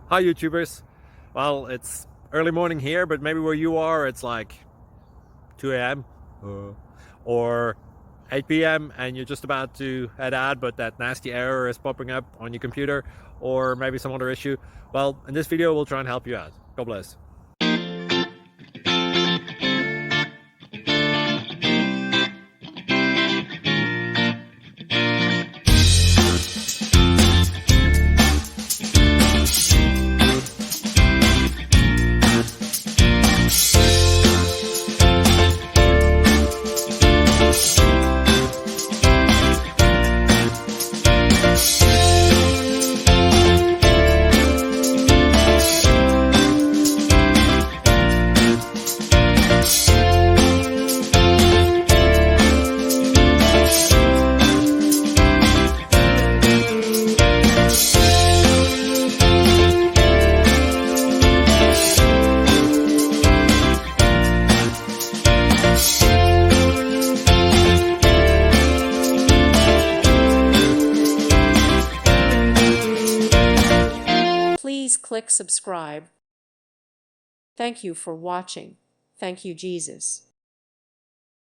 Hi YouTubers. Well, it's early morning here, but maybe where you are it's like 2 a.m. Or 8 p.m. and you're just about to head out, but that nasty error is popping up on your computer, or maybe some other issue. Well, in this video we'll try and help you out. God bless. Please click subscribe. Thank you for watching. Thank you, Jesus.